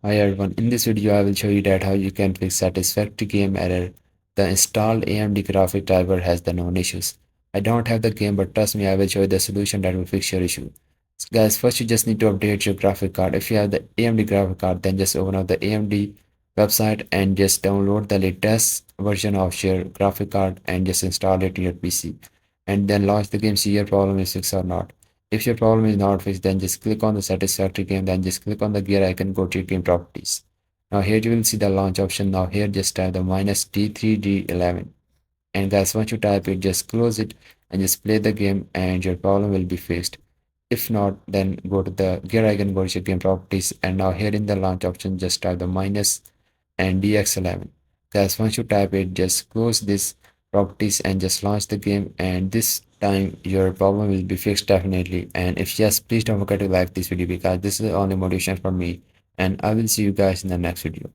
Hi everyone, in this video I will show you that how you can fix satisfactory game error. The installed AMD graphic driver has the known issues. I don't have the game, but trust me, I will show you the solution that will fix your issue. So guys, first you just need to update your graphic card. If you have the AMD graphic card, then just open up the AMD website and just download the latest version of your graphic card and just install it to your PC. And then launch the game, see your problem is fixed or not. If your problem is not fixed, then just click on the satisfactory game, then just click on the gear icon, go to your game properties. Now here you will see the launch option. Now here just type the minus D3D11. And guys, once you type it, just close it and just play the game and your problem will be fixed. If not, then go to the gear icon, go to your game properties, and now here in the launch option, just type the minus and DX11. Guys, once you type it, just close this properties and just launch the game, and this time your problem will be fixed definitely. And if yes, please don't forget to like this video because this is the only motivation for me, and I will see you guys in the next video.